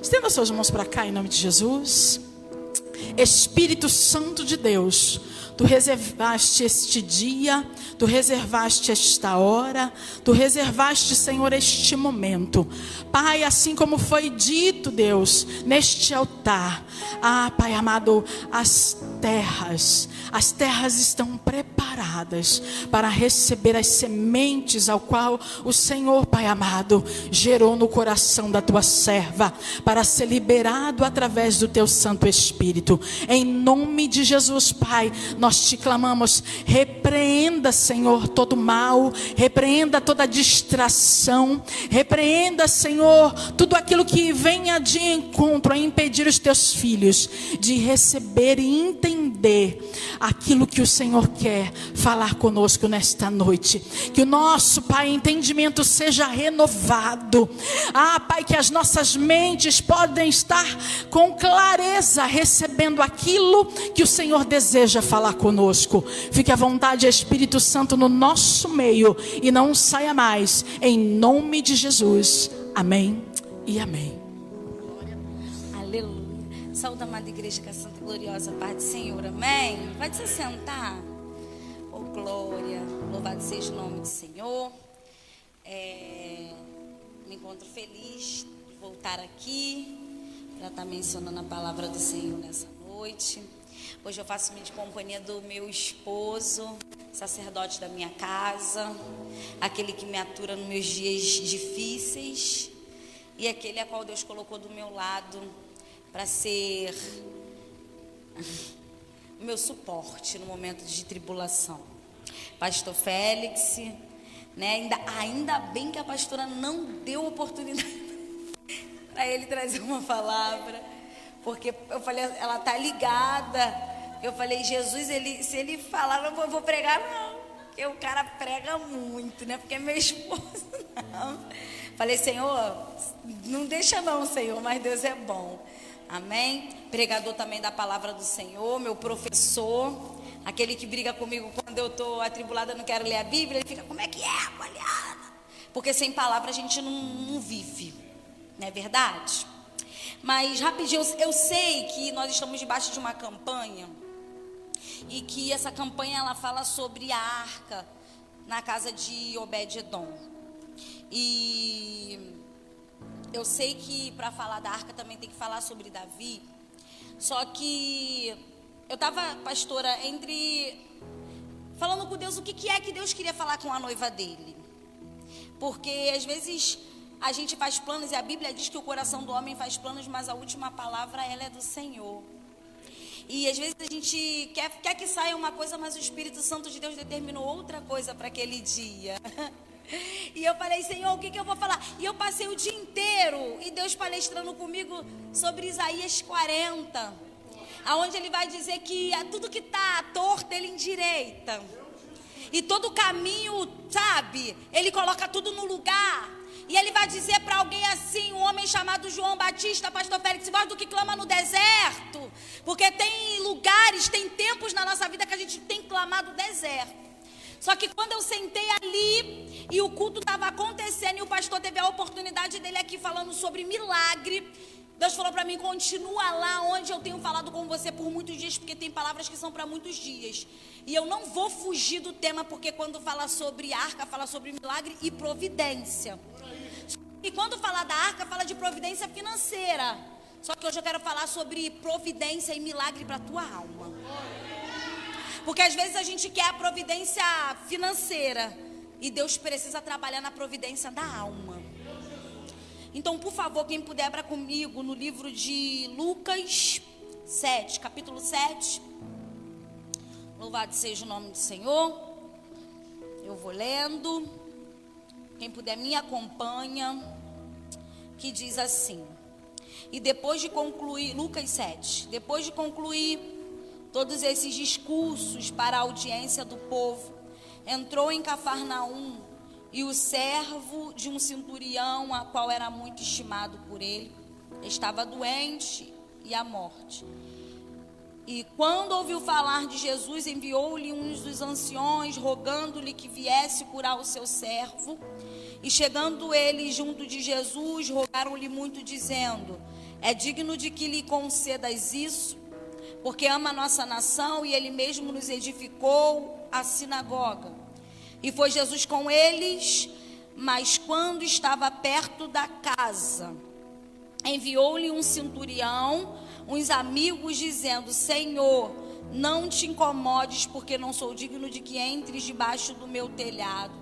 Estenda suas mãos para cá em nome de Jesus. Espírito Santo de Deus, Tu reservaste este dia, Tu reservaste esta hora, Tu reservaste, Senhor, este momento. Pai, assim como foi dito, Deus, neste altar. Pai amado, as terras estão preparadas para receber as sementes ao qual o Senhor, Pai amado, gerou no coração da Tua serva, para ser liberado através do Teu Santo Espírito. Em nome de Jesus, Pai, nós Te clamamos, repreenda, Senhor, todo mal, repreenda toda distração, repreenda, Senhor, tudo aquilo que venha de encontro a impedir os Teus filhos de receber e entender aquilo que o Senhor quer falar conosco nesta noite. Que o nosso, Pai, entendimento seja renovado. Pai, que as nossas mentes podem estar com clareza recebendo aquilo que o Senhor deseja falar conosco. Fique à vontade, Espírito Santo, no nosso meio e não saia mais, em nome de Jesus. Amém e amém. Aleluia. Saúde, amada igreja, com a santa e gloriosa paz do Senhor, amém? Pode se sentar. Oh glória, louvado seja o nome do Senhor. Me encontro feliz de voltar aqui para estar mencionando a palavra do Senhor nessa noite. Hoje eu faço-me de companhia do meu esposo, sacerdote da minha casa, aquele que me atura nos meus dias difíceis e aquele a qual Deus colocou do meu lado para ser o meu suporte no momento de tribulação. Pastor Félix, né? Ainda bem que a pastora não deu oportunidade para ele trazer uma palavra, porque eu falei, ela tá ligada. Eu falei, Jesus, se ele falar, eu vou pregar, não, porque o cara prega muito, né? Porque é meu esposo, não. Falei, Senhor, não deixa não, Senhor, mas Deus é bom. Amém? Pregador também da palavra do Senhor, meu professor, aquele que briga comigo quando eu estou atribulada, não quero ler a Bíblia, ele fica, como é que é, Poliana? Porque sem palavra a gente não vive, não é verdade? Mas rapidinho, eu sei que nós estamos debaixo de uma campanha, e que essa campanha ela fala sobre a arca na casa de Obed-edom. E eu sei que para falar da arca também tem que falar sobre Davi. Só que eu estava, pastora, falando com Deus o que é que Deus queria falar com a noiva dele. Porque às vezes a gente faz planos e a Bíblia diz que o coração do homem faz planos, mas a última palavra ela é do Senhor. E às vezes a gente quer que saia uma coisa, mas o Espírito Santo de Deus determinou outra coisa para aquele dia. E eu falei, Senhor, o que eu vou falar? E eu passei o dia inteiro, e Deus palestrando comigo sobre Isaías 40, aonde ele vai dizer que tudo que está torto, ele endireita. E todo caminho, sabe, ele coloca tudo no lugar. E ele vai dizer para alguém assim, um homem chamado João Batista, pastor Félix, voz do que clama no deserto. Porque tem lugares, tem tempos na nossa vida que a gente tem clamado deserto. Só que quando eu sentei ali e o culto estava acontecendo e o pastor teve a oportunidade dele aqui falando sobre milagre, Deus falou para mim, continua lá onde eu tenho falado com você por muitos dias, porque tem palavras que são para muitos dias. E eu não vou fugir do tema, porque quando fala sobre arca, fala sobre milagre e providência. E quando fala da arca, fala de providência financeira. Só que hoje eu quero falar sobre providência e milagre para a tua alma. Porque às vezes a gente quer a providência financeira e Deus precisa trabalhar na providência da alma. Então, por favor, quem puder, abra comigo no livro de Lucas 7, capítulo 7. Louvado seja o nome do Senhor. Eu vou lendo. Quem puder me acompanha. Que diz assim. E depois de concluir, Lucas 7, depois de concluir todos esses discursos para a audiência do povo, entrou em Cafarnaum, e o servo de um centurião, a qual era muito estimado por ele, estava doente e à morte. E quando ouviu falar de Jesus, enviou-lhe uns dos anciões, rogando-lhe que viesse curar o seu servo. E chegando ele junto de Jesus, rogaram-lhe muito, dizendo: É digno de que lhe concedas isso, porque ama a nossa nação e ele mesmo nos edificou a sinagoga. E foi Jesus com eles, mas quando estava perto da casa, enviou-lhe um centurião, uns amigos, dizendo: Senhor, não te incomodes, porque não sou digno de que entres debaixo do meu telhado.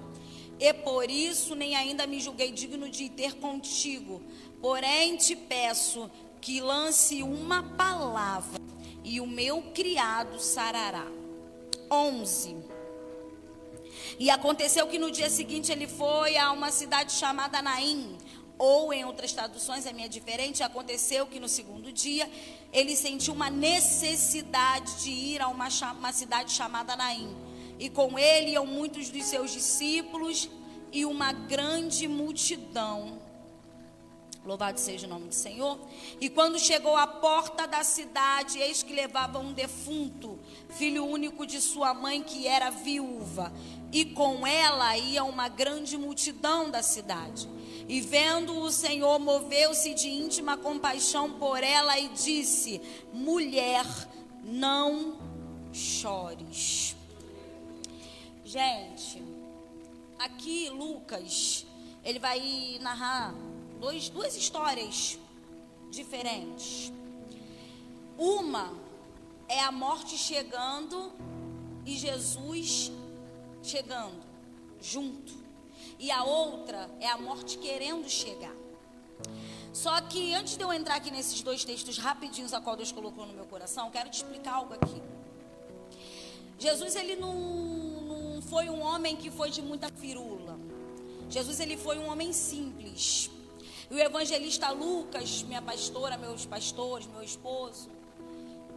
E por isso nem ainda me julguei digno de ir ter contigo. Porém te peço que lance uma palavra, e o meu criado sarará. 11. E aconteceu que no dia seguinte ele foi a uma cidade chamada Naim, ou em outras traduções, a minha é diferente. Aconteceu que no segundo dia ele sentiu uma necessidade de ir a uma cidade chamada Naim. E com ele iam muitos dos seus discípulos e uma grande multidão. Louvado seja o nome do Senhor. E quando chegou à porta da cidade, eis que levava um defunto, filho único de sua mãe, que era viúva. E com ela ia uma grande multidão da cidade. E vendo o Senhor, moveu-se de íntima compaixão por ela e disse: mulher, não chores. Gente, aqui Lucas, ele vai narrar duas histórias diferentes. Uma é a morte chegando e Jesus chegando junto. E a outra é a morte querendo chegar. Só que antes de eu entrar aqui nesses dois textos rapidinhos, a qual Deus colocou no meu coração, quero te explicar algo aqui. Jesus, ele não foi um homem que foi de muita firula. Jesus, ele foi um homem simples. E o evangelista Lucas, minha pastora, meus pastores, meu esposo,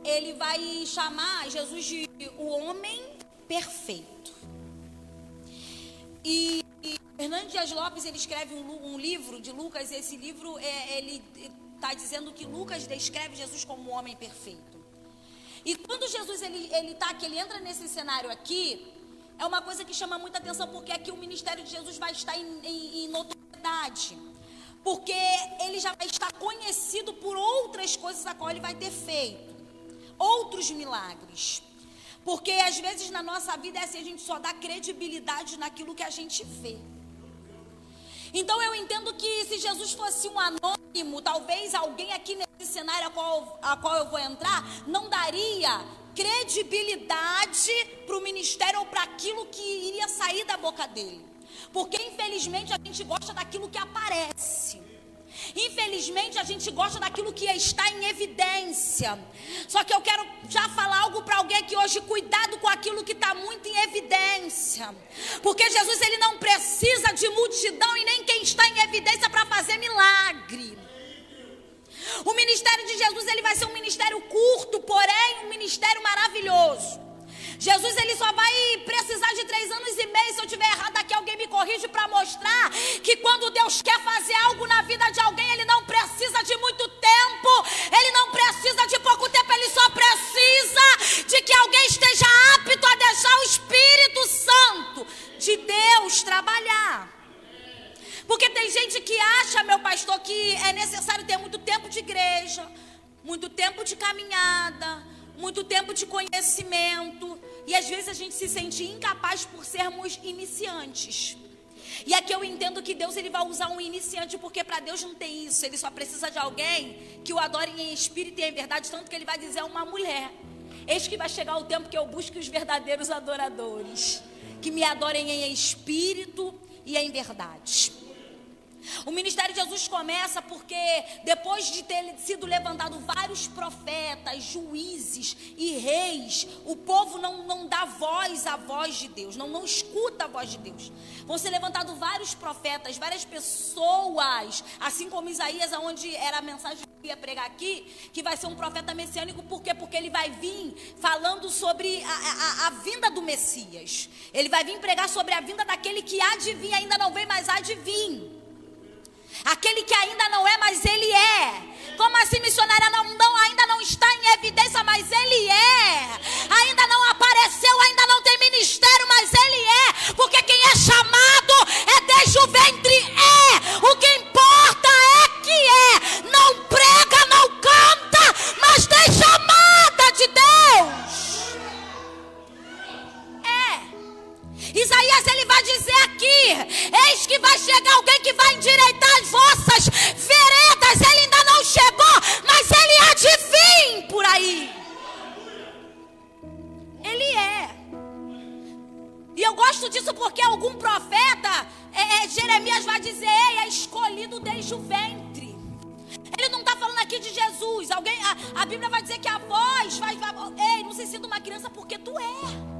ele vai chamar Jesus de o homem perfeito. E Hernando Dias Lopes, ele escreve um livro de Lucas, e esse livro, ele está dizendo que Lucas descreve Jesus como um homem perfeito. E quando Jesus, ele entra nesse cenário aqui, é uma coisa que chama muita atenção, porque aqui o ministério de Jesus vai estar em notoriedade. Porque ele já vai estar conhecido por outras coisas a qual ele vai ter feito. Outros milagres. Porque às vezes na nossa vida é assim, a gente só dá credibilidade naquilo que a gente vê. Então eu entendo que se Jesus fosse um anônimo, talvez alguém aqui nesse cenário a qual eu vou entrar, não daria credibilidade para o ministério ou para aquilo que iria sair da boca dele. Porque infelizmente a gente gosta daquilo que aparece. Infelizmente a gente gosta daquilo que está em evidência. Só que eu quero já falar algo para alguém aqui hoje: cuidado com aquilo que está muito em evidência. Porque Jesus, ele não precisa de multidão e nem quem está em evidência para fazer milagre. O ministério de Jesus, ele vai ser um ministério curto, porém um ministério maravilhoso. Jesus, ele só vai precisar de 3 anos e meio, se eu estiver errado aqui, alguém me corrige, para mostrar que quando Deus quer fazer algo na vida de alguém, ele não precisa de muito tempo, ele não precisa de pouco tempo, ele só precisa de que alguém esteja apto a deixar o Espírito Santo de Deus trabalhar. Porque tem gente que acha, meu pastor, que é necessário ter muito tempo de igreja, muito tempo de caminhada, muito tempo de conhecimento. E às vezes a gente se sente incapaz por sermos iniciantes. E aqui eu entendo que Deus, ele vai usar um iniciante, porque para Deus não tem isso. Ele só precisa de alguém que o adore em espírito e em verdade. Tanto que ele vai dizer a uma mulher: eis que vai chegar o tempo que eu busque os verdadeiros adoradores, que me adorem em espírito e em verdade. O ministério de Jesus começa porque depois de ter sido levantado vários profetas, juízes e reis, o povo não dá voz à voz de Deus, não escuta a voz de Deus. Vão ser levantados vários profetas, várias pessoas, assim como Isaías, onde era a mensagem que eu ia pregar aqui, que vai ser um profeta messiânico. Por quê? Porque ele vai vir falando sobre a vinda do Messias. Ele vai vir pregar sobre a vinda daquele que há de vir, ainda não vem, mas há de vir. Aquele que ainda não é, mas ele é. Como assim, missionária? Ainda não está em evidência, mas ele é. Ainda não apareceu, ainda não tem ministério, mas ele é. Porque quem é chamado é desde o ventre, é. O que importa é que é. Não prega, não Jesus. A Bíblia vai dizer que a voz vai... Ei, não se sinta uma criança porque tu é.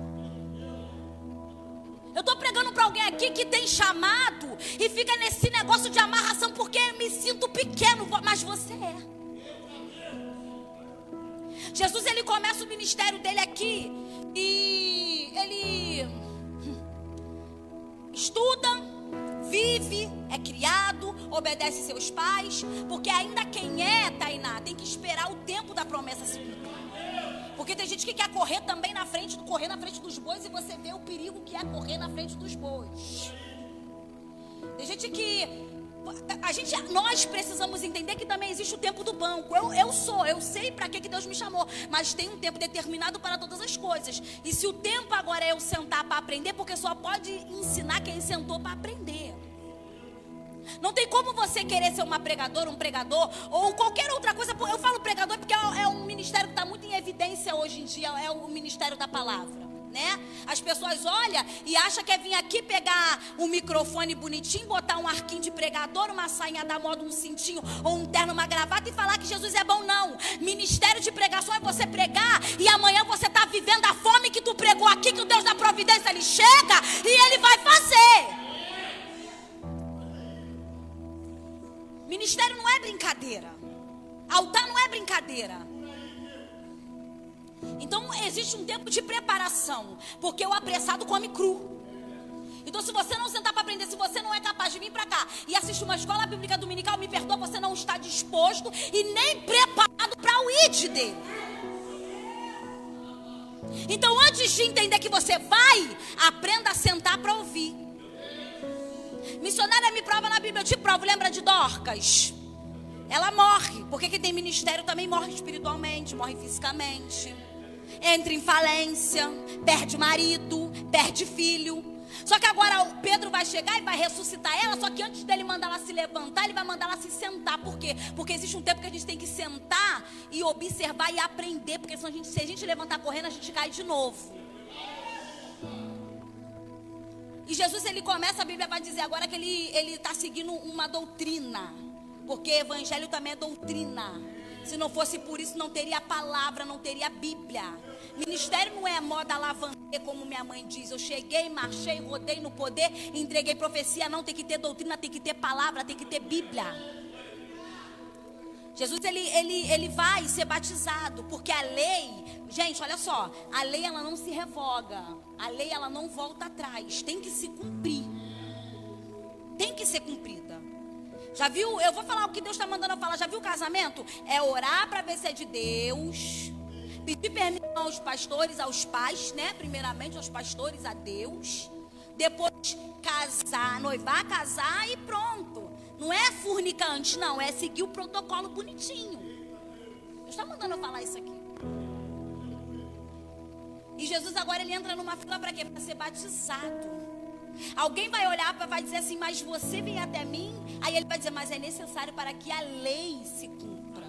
Eu estou pregando para alguém aqui que tem chamado e fica nesse negócio de amarração porque eu me sinto pequeno, mas você é. Jesus, ele começa o ministério dele aqui e ele estuda, vive, é criado, obedece seus pais, porque ainda quem é, Tainá, tem que esperar o tempo da promessa se cumprir. Porque tem gente que quer correr também correr na frente dos bois, e você vê o perigo que é correr na frente dos bois. Tem gente que nós precisamos entender que também existe o tempo do banco. Eu sei para que Deus me chamou, mas tem um tempo determinado para todas as coisas. E se o tempo agora é eu sentar para aprender, porque só pode ensinar quem sentou para aprender. Não tem como você querer ser uma pregadora, um pregador ou qualquer outra coisa. Eu falo pregador porque é um ministério que está muito em evidência hoje em dia, é o ministério da palavra, né? As pessoas olham e acham que é vir aqui pegar um microfone bonitinho, botar um arquinho de pregador, uma sainha da moda, um cintinho ou um terno, uma gravata e falar que Jesus é bom. Não, ministério de pregação é você pregar e amanhã você está vivendo a fome que tu pregou aqui, que o Deus da providência, ele chega e ele vai fazer. Ministério não é brincadeira. Altar não é brincadeira. Então existe um tempo de preparação, porque o apressado come cru. Então se você não sentar para aprender, se você não é capaz de vir para cá e assistir uma escola bíblica dominical, me perdoa, você não está disposto e nem preparado para o id dele. Então antes de entender que você vai, aprenda a sentar para ouvir. Missionária me prova na Bíblia, eu te provo. Lembra de Dorcas? Ela morre, porque quem tem ministério também morre espiritualmente, morre fisicamente, entra em falência, perde marido, perde filho. Só que agora o Pedro vai chegar e vai ressuscitar ela. Só que antes dele mandar ela se levantar, ele vai mandar ela se sentar. Por quê? Porque existe um tempo que a gente tem que sentar e observar e aprender, porque senão se a gente levantar correndo, a gente cai de novo. E Jesus, ele começa, a Bíblia vai dizer agora que ele está seguindo uma doutrina. Porque evangelho também é doutrina. Se não fosse por isso, não teria palavra, não teria Bíblia. Ministério não é moda alavanquê, como minha mãe diz. Eu cheguei, marchei, rodei no poder, entreguei profecia. Não, tem que ter doutrina, tem que ter palavra, tem que ter Bíblia. Jesus, ele vai ser batizado, porque a lei, gente, olha só, a lei ela não se revoga, a lei ela não volta atrás, tem que se cumprir, tem que ser cumprida. Já viu, eu vou falar o que Deus está mandando eu falar, já viu o casamento? É orar para ver se é de Deus, pedir permissão aos pastores, aos pais, né, primeiramente aos pastores, a Deus, depois casar, noivar, casar e pronto. Não é fornicar antes, não. É seguir o protocolo bonitinho. Deus está mandando eu falar isso aqui. E Jesus agora ele entra numa fila para quê? Para ser batizado. Alguém vai olhar para vai dizer assim, mas você vem até mim? Aí ele vai dizer, mas é necessário para que a lei se cumpra.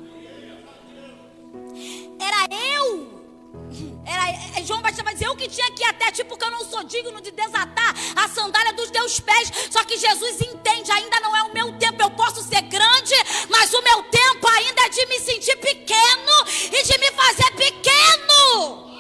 João Batista vai dizer, eu que tinha que ir até ti, porque eu não sou digno de desatar a sandália dos teus pés. Só que Jesus entende, ainda não é o meu tempo. Eu posso ser grande, mas o meu tempo ainda é de me sentir pequeno e de me fazer pequeno.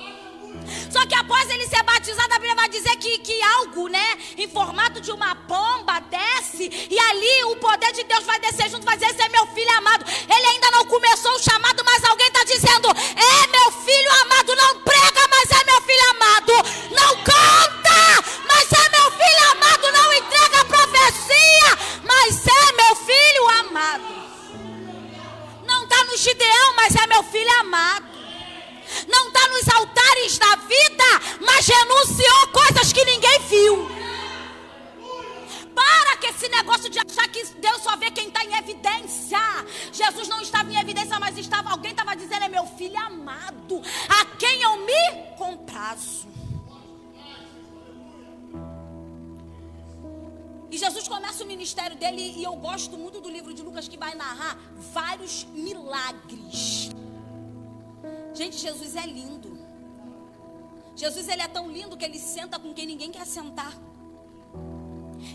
Só que após ele ser batizado, a Bíblia vai dizer que algo, né, em formato de uma pomba desce, e ali o poder de Deus vai descer junto, vai dizer, esse é meu filho amado. Ele ainda não começou o chamado, mas alguém está dizendo, é meu filho amado. Não prega, mas é meu filho amado. Não canta, mas é meu filho amado. Não entrega profecia, mas é meu filho amado. Não está no Gideão, mas é meu filho amado. Não está nos altares da vida, mas renunciou coisas que ninguém viu. Para com esse negócio de achar que Deus só vê quem está em evidência. Jesus não estava em evidência, mas alguém estava dizendo, é meu filho amado, a quem eu me comprazo. E Jesus começa o ministério dele, e eu gosto muito do livro de Lucas, que vai narrar vários milagres. Gente, Jesus é lindo. Jesus, ele é tão lindo que ele senta com quem ninguém quer sentar.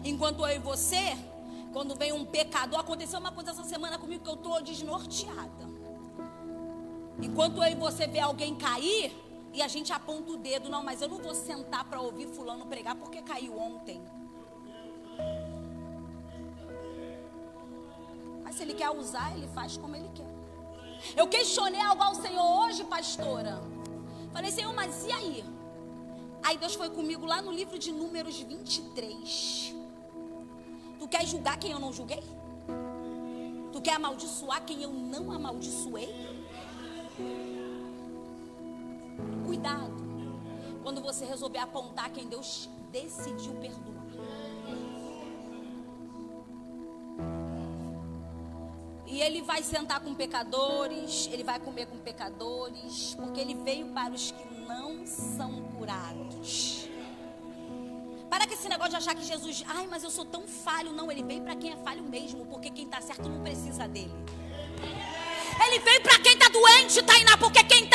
Enquanto eu e você, quando vem um pecador, aconteceu uma coisa essa semana comigo que eu estou desnorteada. Enquanto eu e você vê alguém cair, e a gente aponta o dedo, não, mas eu não vou sentar para ouvir fulano pregar porque caiu ontem. Mas se ele quer usar, ele faz como ele quer. Eu questionei algo ao Senhor hoje, pastora. Falei, Senhor, mas e aí? Aí Deus foi comigo lá no livro de Números 23. Tu quer julgar quem eu não julguei? Tu quer amaldiçoar quem eu não amaldiçoei? Cuidado quando você resolver apontar quem Deus decidiu perdoar. E ele vai sentar com pecadores, ele vai comer com pecadores, porque ele veio para os que não são curados. Para com esse negócio de achar que Jesus, ai, mas eu sou tão falho. Não, ele veio para quem é falho mesmo, porque quem está certo não precisa dele. Ele veio para quem está doente, Tainá, porque quem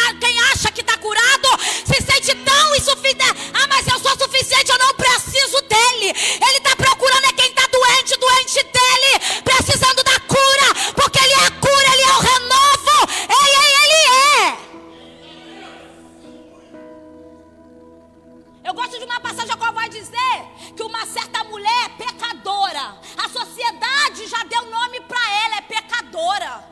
acha que está curado se sente tão insuficiente. Ah, mas eu sou suficiente, eu não preciso dele. Ele está procurando é quem está doente dele, precisando da cura, porque ele é a cura, ele é o renovo. Ele é. Eu gosto de uma passagem a qual vai dizer que uma certa mulher é pecadora. A sociedade já deu nome para ela, é pecadora.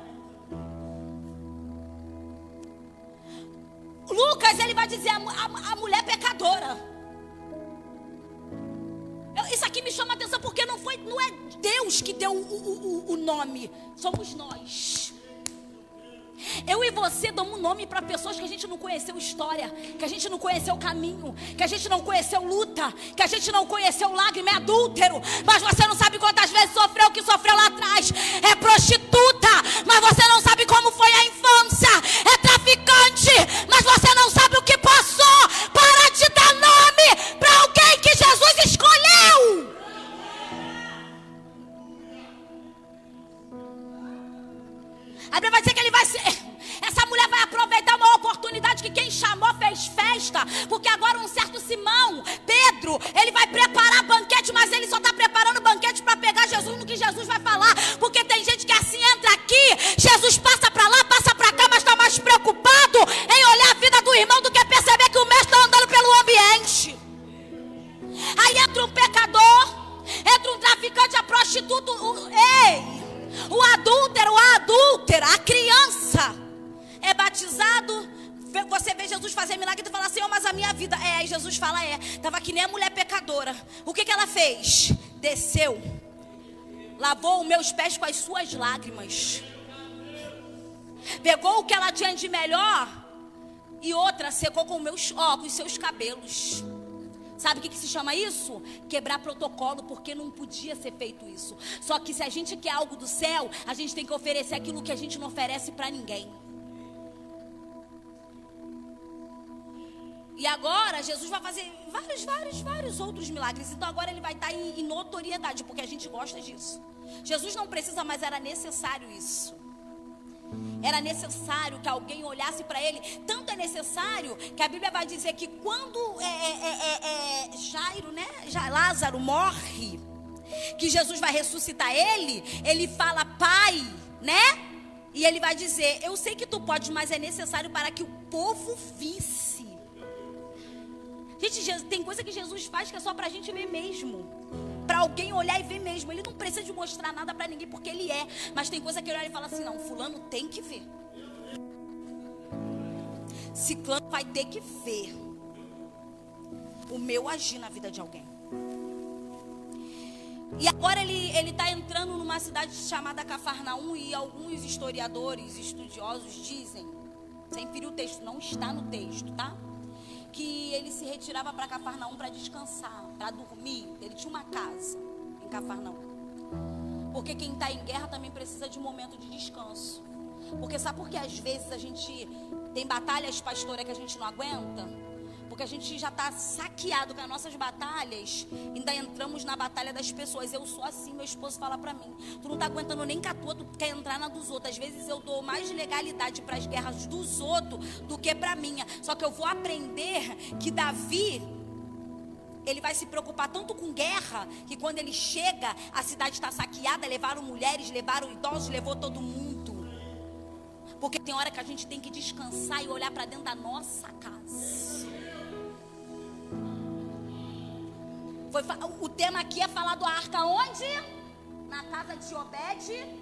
Lucas, ele vai dizer a mulher pecadora. Isso aqui me chama a atenção porque não é Deus que deu o nome, somos nós. Eu e você damos um nome para pessoas que a gente não conheceu história, que a gente não conheceu caminho, que a gente não conheceu luta, que a gente não conheceu lágrima, é adúltero, mas você não sabe quantas vezes sofreu o que sofreu lá atrás. É prostituta, mas você não sabe como foi a infância. É traficante, mas você não sabe o que passou. Para de dar nome para alguém que Jesus escolheu. A Bíblia vai dizer que ele vai ser... Essa mulher vai aproveitar uma oportunidade que quem chamou fez festa. Porque agora um certo Simão, Pedro, ele vai preparar banquete, mas ele só está preparando banquete para pegar Jesus no que Jesus vai falar. Porque tem gente que assim entra aqui, Jesus passa para lá, passa para cá, mas está mais preocupado em olhar a vida do irmão do que perceber que o mestre está andando pelo ambiente. Aí entra um pecador, entra um traficante, a prostituta, o adúltero, a adúltera, a criança é batizado. Você vê Jesus fazer milagre e tu fala, Senhor, mas a minha vida aí Jesus fala, estava que nem a mulher pecadora. O que ela fez? Desceu, lavou os meus pés com as suas lágrimas, pegou o que ela tinha de melhor e outra secou com os seus cabelos. Sabe o que se chama isso? Quebrar protocolo, porque não podia ser feito isso. Só que se a gente quer algo do céu, a gente tem que oferecer aquilo que a gente não oferece para ninguém. E agora Jesus vai fazer vários outros milagres. Então agora ele vai estar em notoriedade, porque a gente gosta disso. Jesus não precisa, mas era necessário isso. Era necessário que alguém olhasse para ele. Tanto é necessário que a Bíblia vai dizer que quando Jairo, Lázaro morre, que Jesus vai ressuscitar ele fala, Pai, e ele vai dizer, eu sei que tu podes, mas é necessário para que o povo visse. Gente, tem coisa que Jesus faz que é só para a gente ver mesmo. Para alguém olhar e ver mesmo. Ele não precisa de mostrar nada para ninguém, porque ele é. Mas tem coisa que ele olha e fala assim, não, fulano tem que ver. Ciclano vai ter que ver o meu agir na vida de alguém. E agora ele está entrando numa cidade chamada Cafarnaum. E alguns historiadores, estudiosos dizem, sem ferir o texto, não está no texto, tá? Que ele se retirava para Cafarnaum para descansar, para dormir. Ele tinha uma casa em Cafarnaum. Porque quem está em guerra também precisa de um momento de descanso. Porque sabe por que às vezes a gente tem batalhas, pastora, que a gente não aguenta? Porque a gente já está saqueado com as nossas batalhas. Ainda entramos na batalha das pessoas. Eu sou assim, meu esposo fala para mim, tu não está aguentando nem com a tua, tu quer entrar na dos outros. Às vezes eu dou mais legalidade para as guerras dos outros do que para a minha. Só que eu vou aprender que Davi, ele vai se preocupar tanto com guerra, que quando ele chega, a cidade está saqueada, levaram mulheres, levaram idosos, levou todo mundo. Porque tem hora que a gente tem que descansar e olhar para dentro da nossa casa. O tema aqui é falar da arca onde? Na casa de Obed.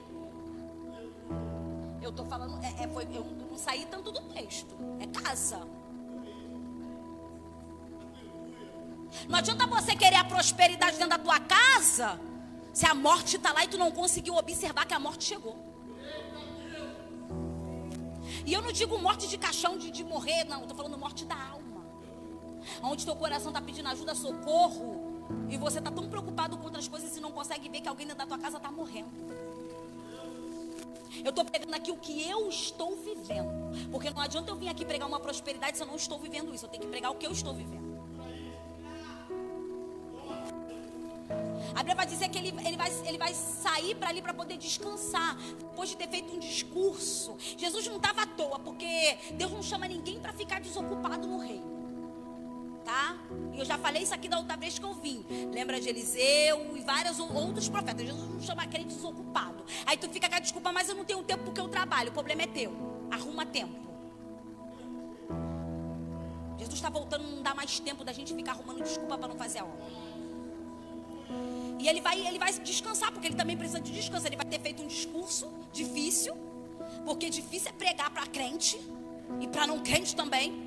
Eu tô falando, eu não saí tanto do texto. É casa. Não adianta você querer a prosperidade dentro da tua casa, se a morte está lá e tu não conseguiu observar que a morte chegou. E eu não digo morte de caixão, de morrer, não. Eu tô falando morte da alma. Onde teu coração está pedindo ajuda, socorro, e você está tão preocupado com outras coisas e não consegue ver que alguém dentro da tua casa está morrendo. Eu estou pregando aqui o que eu estou vivendo. Porque não adianta eu vir aqui pregar uma prosperidade se eu não estou vivendo isso. Eu tenho que pregar o que eu estou vivendo. A Bíblia vai dizer que ele vai sair para ali para poder descansar. Depois de ter feito um discurso. Jesus não estava à toa, porque Deus não chama ninguém para ficar desocupado no reino. Tá? E eu já falei isso aqui da outra vez que eu vim. Lembra de Eliseu e vários outros profetas. Jesus não chama crente desocupado. Aí tu fica com a desculpa, mas eu não tenho tempo porque eu trabalho. O problema é teu. Arruma tempo. Jesus está voltando, não dá mais tempo da gente ficar arrumando desculpa para não fazer a obra. E ele vai descansar, porque ele também precisa de descanso. Ele vai ter feito um discurso difícil, porque difícil é pregar para crente e para não crente também.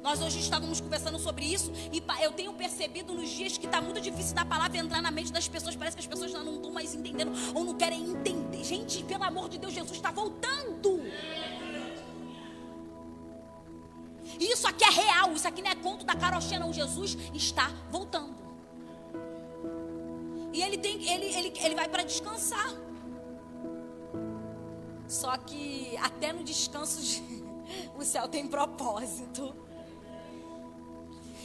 Nós hoje estávamos conversando sobre isso, e eu tenho percebido nos dias que está muito difícil da palavra entrar na mente das pessoas. Parece que as pessoas já não estão mais entendendo, ou não querem entender. Gente, pelo amor de Deus, Jesus está voltando. Isso aqui é real, isso aqui não é conto da carochinha, não. Jesus está voltando. E ele vai para descansar. Só que até no descanso o céu tem propósito.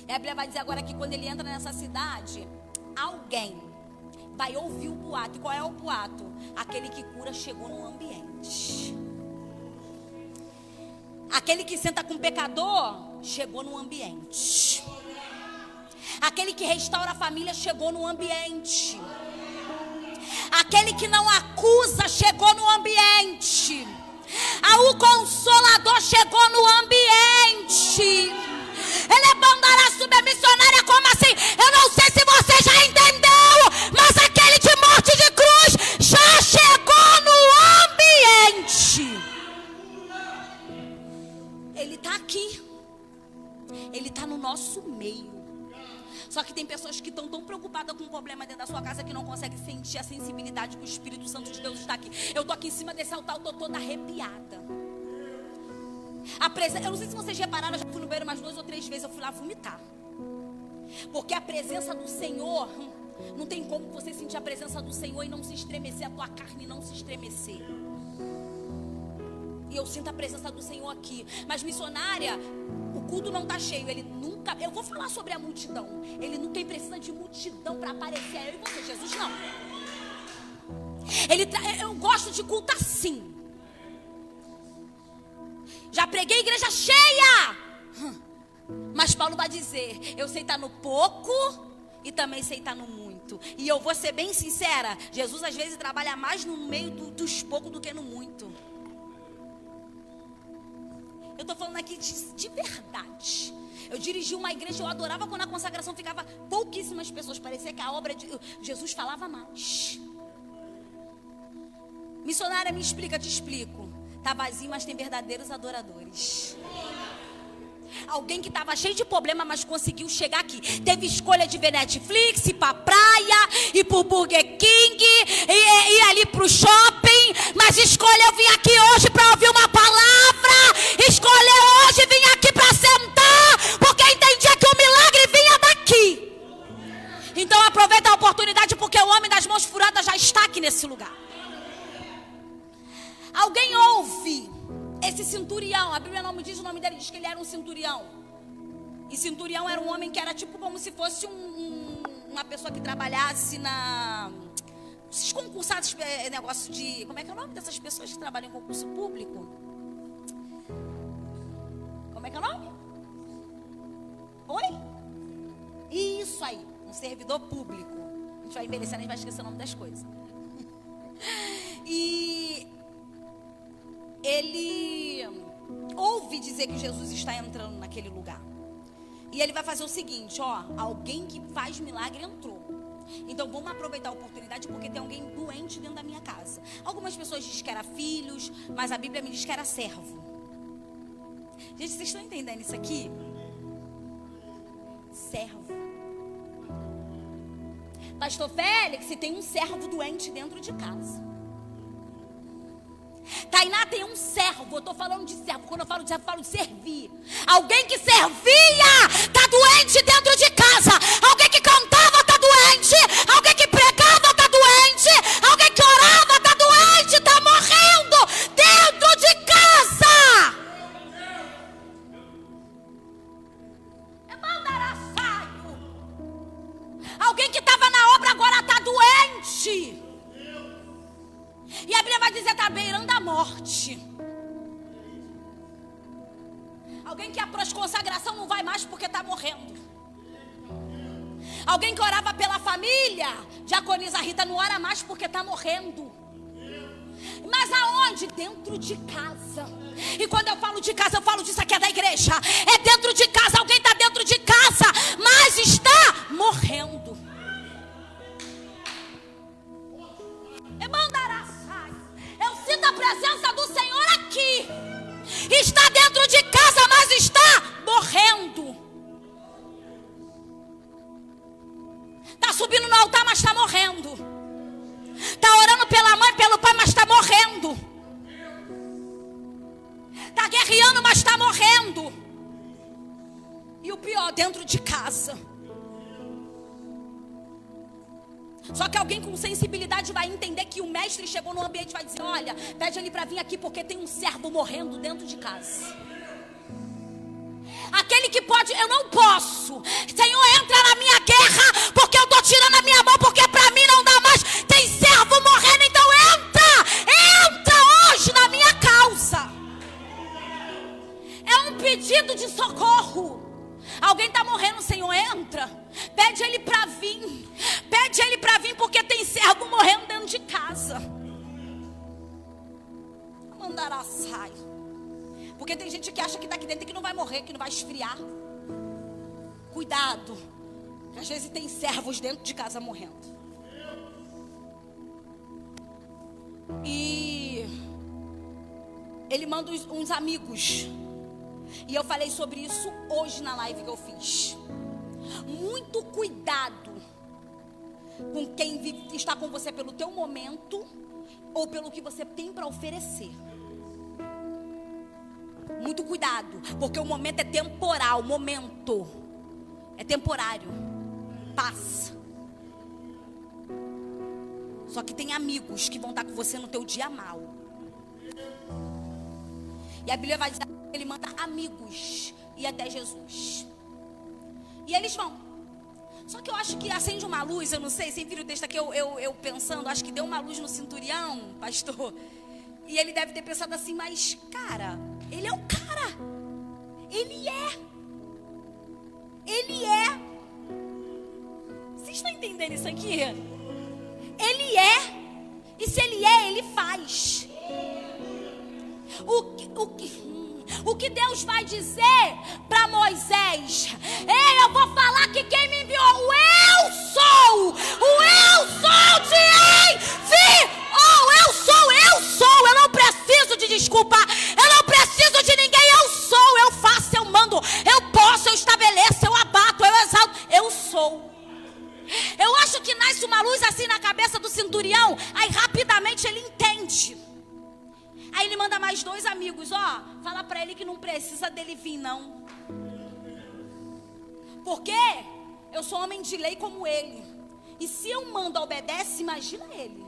E a Bíblia vai dizer agora que quando ele entra nessa cidade, alguém vai ouvir o boato. E qual é o boato? Aquele que cura chegou no ambiente. Aquele que senta com o pecador chegou no ambiente. Aquele que restaura a família chegou no ambiente. Aquele que não acusa chegou no ambiente. O Consolador chegou no ambiente. Ele é bandará sobre a missionária. Como assim? Eu não sei se você já entendeu, mas aquele de morte de cruz já chegou no ambiente. Ele está aqui. Ele está no nosso meio. Só que tem pessoas que estão tão preocupadas com o problema dentro da sua casa que não conseguem sentir a sensibilidade que o Espírito Santo de Deus está aqui. Eu estou aqui em cima desse altar, eu estou toda arrepiada. Eu não sei se vocês repararam, eu já fui no banheiro umas 2 ou 3 vezes, eu fui lá vomitar. Porque a presença do Senhor, não tem como você sentir a presença do Senhor e não se estremecer, a tua carne não se estremecer. E eu sinto a presença do Senhor aqui. Mas missionária, o culto não está cheio. Ele nunca, eu vou falar sobre a multidão. Ele nunca precisa de multidão para aparecer. Eu e você, Jesus não. Eu gosto de culto assim. Já preguei igreja cheia. Mas Paulo vai dizer, eu sei estar no pouco e também sei estar no muito. E eu vou ser bem sincera, Jesus às vezes trabalha mais no meio dos poucos do que no muito. Eu estou falando aqui de verdade. Eu dirigi uma igreja, eu adorava quando a consagração ficava pouquíssimas pessoas. Parecia que a obra de Jesus falava mais. Missionária, me explica, te explico. Está vazio, mas tem verdadeiros adoradores. Alguém que estava cheio de problema, mas conseguiu chegar aqui. Teve escolha de ver Netflix, ir para praia, ir para o Burger King, ir ali para o shopping. Mas escolheu vir aqui hoje para ouvir uma palavra. Escolheu hoje vir aqui para sentar, porque entendia que o milagre vinha daqui. Então aproveita a oportunidade, porque o homem das mãos furadas já está aqui nesse lugar. Alguém ouve esse centurião, a Bíblia não me diz o nome dele, diz que ele era um centurião. E centurião era um homem que era tipo como se fosse uma pessoa que trabalhasse esses concursados, negócio de... Como é que é o nome dessas pessoas que trabalham em concurso público? Como é que é o nome? Oi? Isso aí, um servidor público. A gente vai envelhecendo, a gente vai esquecer o nome das coisas. E... ele ouve dizer que Jesus está entrando naquele lugar. E ele vai fazer o seguinte, ó, alguém que faz milagre entrou. Então vamos aproveitar a oportunidade porque tem alguém doente dentro da minha casa. Algumas pessoas dizem que era filhos, mas a Bíblia me diz que era servo. Gente, vocês estão entendendo isso aqui? Servo. Pastor Félix, tem um servo doente dentro de casa. Tainá, tem um servo. Eu estou falando de servo. Quando eu falo de servo, eu falo de servir. Alguém que servia está doente dentro de casa. Alguém que cantava está doente. Alguém que pregava está doente. Alguém que orava está doente. Está morrendo dentro de casa. É mandaraçaio. Alguém que estava na obra agora está doente. E a Bíblia vai dizer, está beirando a morte. Alguém que a consagração não vai mais porque está morrendo. Alguém que orava pela família, diaconisa Rita, não ora mais porque está morrendo. Mas aonde? Dentro de casa. E quando eu falo de casa, eu falo disso aqui é da igreja. É dentro de casa, alguém está dentro de casa, mas está morrendo. É mandaraçai. Eu sinto a presença do Senhor aqui. Está dentro de casa, mas está morrendo. Está subindo no altar, mas está morrendo. Está orando pela mãe, pelo pai, mas está morrendo. Está guerreando, mas está morrendo. E o pior, dentro de casa. Só que alguém com sensibilidade vai entender que o mestre chegou no ambiente e vai dizer, olha, pede ele para vir aqui porque tem um servo morrendo dentro de casa. Aquele que pode, eu não posso. Senhor, entra na minha guerra porque eu estou tirando a minha mão, porque para mim não dá mais. Tem servo morrendo, então entra hoje na minha causa. É um pedido de socorro. Alguém está morrendo, Senhor, entra. Pede ele para vir. Pede ele para vir porque tem servo morrendo dentro de casa. Mandaraçai. Porque tem gente que acha que está aqui dentro e que não vai morrer, que não vai esfriar. Cuidado. Que às vezes tem servos dentro de casa morrendo. E ele manda uns amigos. E eu falei sobre isso hoje na live que eu fiz. Muito cuidado com quem está com você pelo teu momento ou pelo que você tem para oferecer. Muito cuidado, porque o momento é temporal. O momento é temporário, passa. Só que tem amigos que vão estar com você no teu dia mal. E a Bíblia vai dizer que ele manda amigos ir até Jesus. E eles vão. Só que eu acho que acende uma luz, eu não sei, sem vir o texto aqui, eu pensando, acho que deu uma luz no centurião, pastor. E ele deve ter pensado assim, mas cara, ele é o cara. Ele é. Ele é. Vocês estão entendendo isso aqui? Ele é. E se ele é, ele faz. O que Deus vai dizer para Moisés? Ei, eu vou falar que quem me enviou, o eu sou te enviou. Eu sou, eu não preciso de desculpa, eu não preciso de ninguém, eu sou, eu faço, eu mando, eu posso, eu estabeleço, eu abato, eu exalto, eu sou. Eu acho que nasce uma luz assim na cabeça do centurião, aí rapidamente ele entende. Aí ele manda mais 2 amigos, ó, fala pra ele que não precisa dele vir não. Porque eu sou homem de lei como ele. E se eu mando, obedece, imagina ele.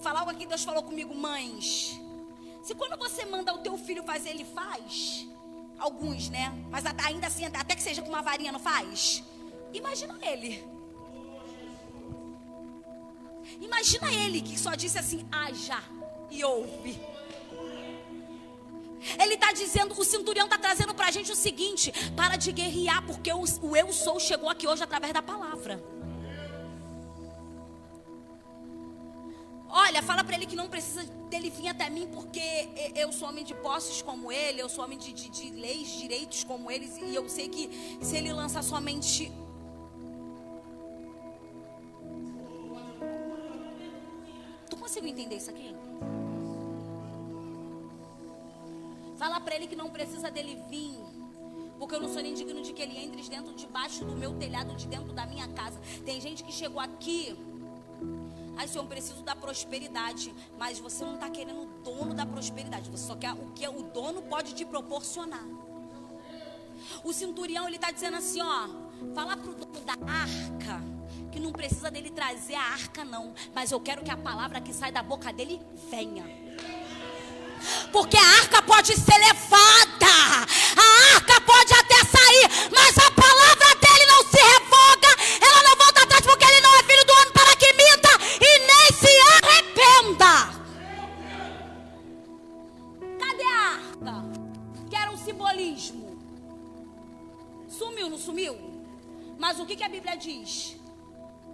Falar algo aqui, Deus falou comigo, mães. Se quando você manda o teu filho fazer, ele faz. Alguns, né? Mas ainda assim, até que seja com uma varinha, não faz? Imagina ele. Imagina ele que só disse assim, haja e ouve. Ele está dizendo, o centurião está trazendo para a gente o seguinte: para de guerrear, porque o eu sou chegou aqui hoje através da palavra. Olha, fala para ele que não precisa dele vir até mim, porque eu sou homem de posses como ele, eu sou homem de leis, direitos como eles, e eu sei que se ele lançar somente... Tu consegue entender isso aqui? Fala para ele que não precisa dele vir, porque eu não sou nem digno de que ele entre debaixo do meu telhado, de dentro da minha casa. Tem gente que chegou aqui... Ai, Senhor, eu preciso da prosperidade. Mas você não está querendo o dono da prosperidade. Você só quer o que o dono pode te proporcionar. O centurião, ele está dizendo assim, ó. Fala para o dono da arca que não precisa dele trazer a arca, não. Mas eu quero que a palavra que sai da boca dele venha. Porque a arca pode ser levada. A arca pode até sair. Mas a palavra dele não se revoga. Ela não volta atrás, porque ele não é filho do homem para que minta e nem se arrependa. Cadê a arca? Que era um simbolismo. Sumiu, não sumiu? Mas o que a Bíblia diz?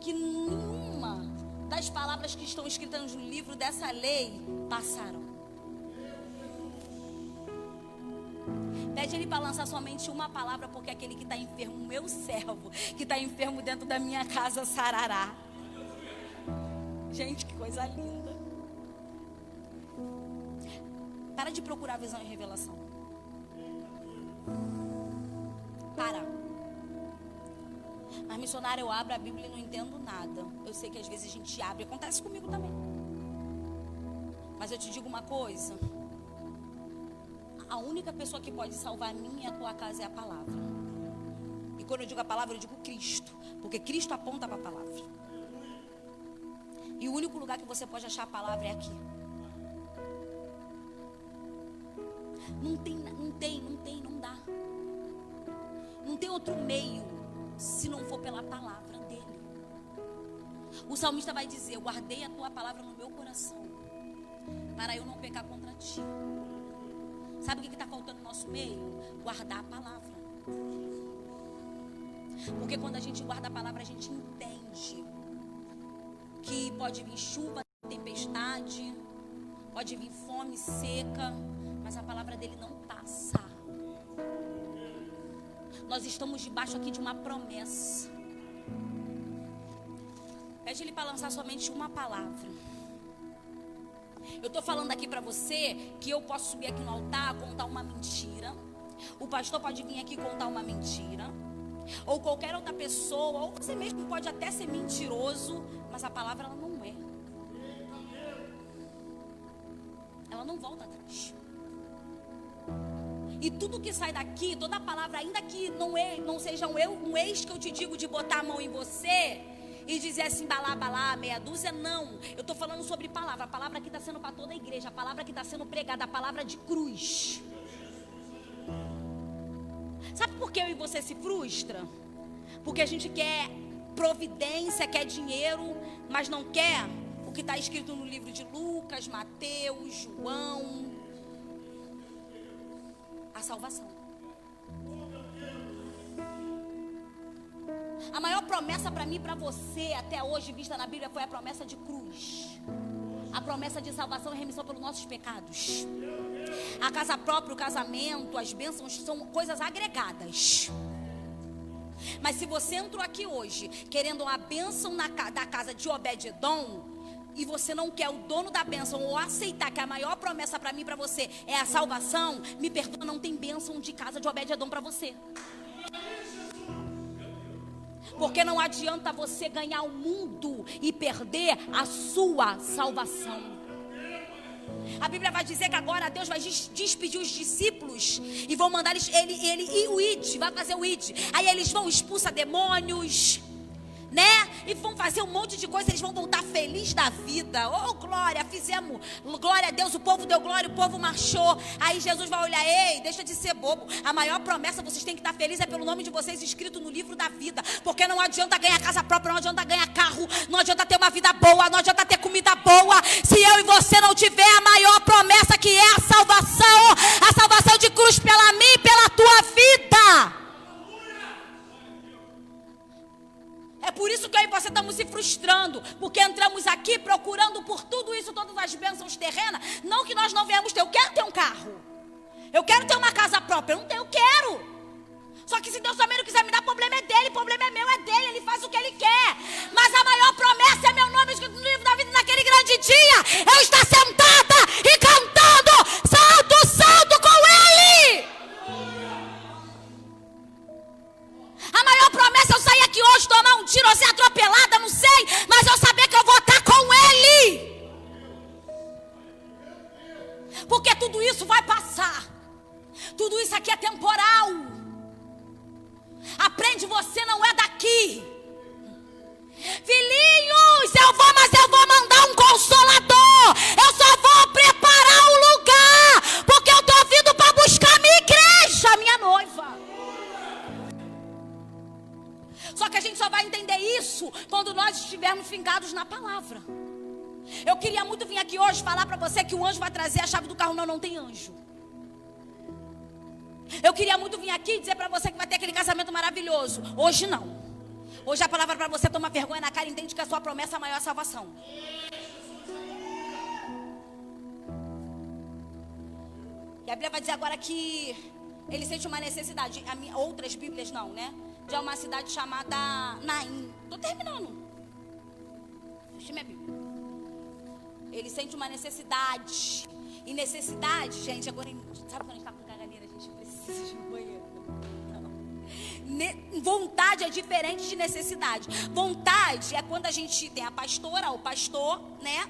Que nenhuma das palavras que estão escritas no livro dessa lei passaram. Pede ele para lançar somente uma palavra, porque aquele que está enfermo, meu servo, que está enfermo dentro da minha casa, sarará. Gente, que coisa linda. Para de procurar visão e revelação. Para. Mas missionária, eu abro a Bíblia e não entendo nada. Eu sei que às vezes a gente abre, acontece comigo também. Mas eu te digo uma coisa. A única pessoa que pode salvar a minha e a tua casa é a palavra. E quando eu digo a palavra, eu digo Cristo. Porque Cristo aponta para a palavra. E o único lugar que você pode achar a palavra é aqui. Não dá. Não tem outro meio se não for pela palavra dele. O salmista vai dizer: eu guardei a tua palavra no meu coração, para eu não pecar contra ti. Sabe o que está faltando no nosso meio? Guardar a palavra. Porque quando a gente guarda a palavra, a gente entende que pode vir chuva, tempestade, pode vir fome, seca, mas a palavra dele não passa. Nós estamos debaixo aqui de uma promessa. Pede ele para lançar somente uma palavra. Eu estou falando aqui para você que eu posso subir aqui no altar, contar uma mentira. O pastor pode vir aqui contar uma mentira. Ou qualquer outra pessoa, ou você mesmo pode até ser mentiroso, mas a palavra ela não é. Ela não volta atrás. E tudo que sai daqui, toda palavra, ainda que não seja um ex que eu te digo de botar a mão em você e dizer assim, balá, meia dúzia, não. Eu estou falando sobre palavra. A palavra que está sendo para toda a igreja. A palavra que está sendo pregada. A palavra de cruz. Sabe por que eu e você se frustra? Porque a gente quer providência, quer dinheiro, mas não quer o que está escrito no livro de Lucas, Mateus, João. A salvação. A maior promessa para mim e para você até hoje vista na Bíblia foi a promessa de cruz. A promessa de salvação e remissão pelos nossos pecados. A casa própria, o casamento, as bênçãos são coisas agregadas. Mas se você entrou aqui hoje querendo uma bênção da casa de Obed-Edom, e você não quer o dono da bênção ou aceitar que a maior promessa para mim e para você é a salvação, me perdoa, não tem bênção de casa de Obed-Edom para você. Porque não adianta você ganhar o mundo e perder a sua salvação. A Bíblia vai dizer que agora Deus vai despedir os discípulos e vão mandar ele e o id, vai fazer o id. Aí eles vão expulsar demônios, né? E vão fazer um monte de coisa, eles vão voltar felizes da vida. Oh, glória, fizemos, glória a Deus, o povo deu glória, o povo marchou. Aí Jesus vai olhar, ei, deixa de ser bobo. A maior promessa, vocês têm que estar felizes, é pelo nome de vocês escrito no livro da vida. Porque não adianta ganhar casa própria, não adianta ganhar carro, não adianta ter uma vida boa, não adianta ter comida boa, se eu e você não tiver a maior promessa, que é a salvação de cruz pela mim e pela tua vida. É por isso que eu e você estamos se frustrando, porque entramos aqui procurando por tudo eu quero ter um carro. Eu quero ter uma casa própria. Eu não tenho, eu quero. Só que se Deus também não quiser me dar, problema é dele, problema é meu, é dele. Ele faz o que ele quer. Mas a maior promessa é meu nome escrito no livro da vida. Naquele grande dia, eu estar sentada e cantando salto, salto com ele. A maior promessa é eu sair aqui hoje, tomar um tiro ou ser atropelada, não sei. Mas eu saber que eu vou estar com ele. Porque tudo isso vai passar. Tudo isso aqui é temporal. Aprende, você não é daqui. Filhinhos, eu vou, mas eu vou mandar um consolador. Eu só vou preparar o lugar, porque eu estou vindo para buscar a minha igreja, minha noiva. Só que a gente só vai entender isso quando nós estivermos fincados na palavra. Eu queria muito vir aqui hoje falar para você que o anjo vai trazer a chave do carro. Não tem anjo. Eu queria muito vir aqui dizer para você que vai ter aquele casamento maravilhoso. Hoje não. Hoje a palavra para você toma vergonha na cara e entende que a sua promessa é a maior salvação. E a Bíblia vai dizer agora que ele sente uma necessidade. Outras Bíblias não, né? De uma cidade chamada Naim. Estou terminando. Deixa minha Bíblia. Ele sente uma necessidade. E necessidade, gente, agora, sabe quando a gente está com caganeira, a gente precisa de um banheiro? Não. Vontade é diferente de necessidade. Vontade é quando a gente tem a pastora, o pastor, né?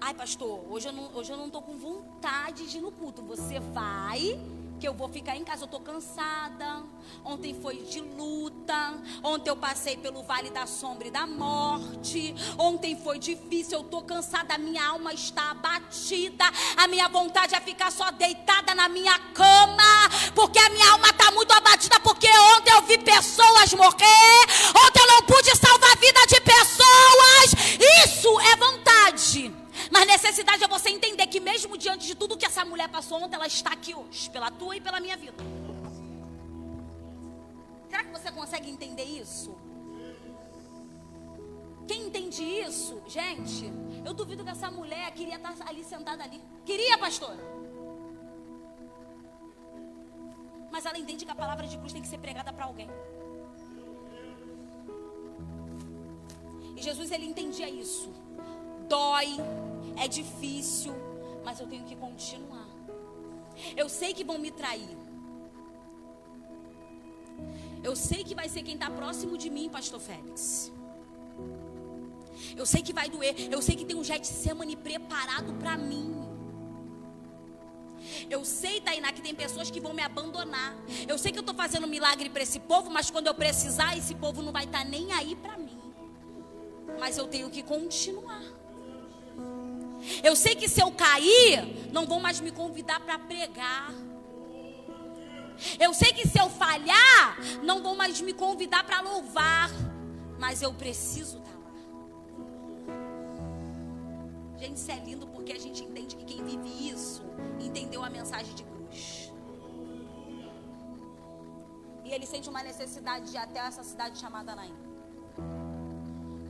Ai, pastor, hoje eu não estou com vontade de ir no culto. Você vai, que eu vou ficar em casa, eu estou cansada. Ontem foi de luta. Ontem eu passei pelo vale da sombra e da morte. Ontem foi difícil, eu estou cansada. A minha alma está abatida. A minha vontade é ficar só deitada na minha cama, porque a minha alma está muito abatida. Porque ontem eu vi pessoas morrer. Ontem eu não pude salvar a vida de pessoas. Isso é vontade. Mas necessidade é você entender que mesmo diante de tudo que essa mulher passou ontem, ela está aqui hoje, pela tua e pela minha vida. Será que você consegue entender isso? Quem entende isso, gente, eu duvido que essa mulher queria estar ali sentada ali. Queria, pastora. Mas ela entende que a palavra de cruz tem que ser pregada para alguém. E Jesus, ele entendia isso. Dói, é difícil, mas eu tenho que continuar. Eu sei que vão me trair. Eu sei que vai ser quem está próximo de mim, pastor Félix. Eu sei que vai doer. Eu sei que tem um Getsemane preparado para mim. Eu sei, Tainá, que tem pessoas que vão me abandonar. Eu sei que eu estou fazendo um milagre para esse povo, mas quando eu precisar, esse povo não vai estar nem aí para mim. Mas eu tenho que continuar. Eu sei que se eu cair, não vão mais me convidar para pregar. Eu sei que se eu falhar, não vão mais me convidar para louvar. Mas eu preciso estar lá. Gente, isso é lindo porque a gente entende que quem vive isso entendeu a mensagem de cruz. E ele sente uma necessidade de ir até essa cidade chamada Naim.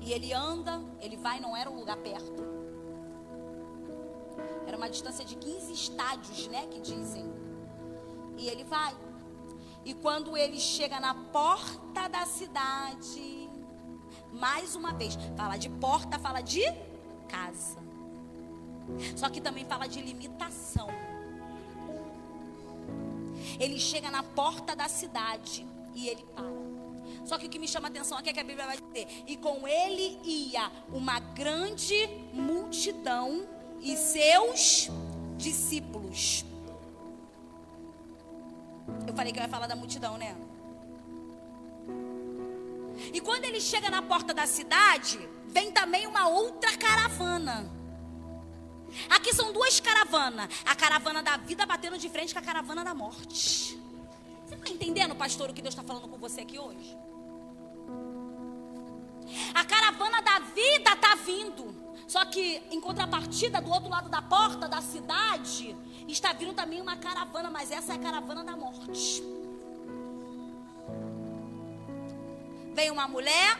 E ele anda, ele vai, não era um lugar perto. Era uma distância de 15 estádios, né, que dizem. E ele vai. E quando ele chega na porta da cidade, mais uma vez, fala de porta, fala de casa. Só que também fala de limitação. Ele chega na porta da cidade e ele para. Só que o que me chama a atenção aqui é que a Bíblia vai dizer: e com ele ia uma grande multidão e seus discípulos. Eu falei que eu ia falar da multidão, né? E quando ele chega na porta da cidade, vem também uma outra caravana. Aqui são duas caravanas. A caravana da vida batendo de frente com a caravana da morte. Você está entendendo, pastor, o que Deus está falando com você aqui hoje? A caravana da vida está vindo. Só que, em contrapartida, do outro lado da porta da cidade, está vindo também uma caravana, mas essa é a caravana da morte. Vem uma mulher,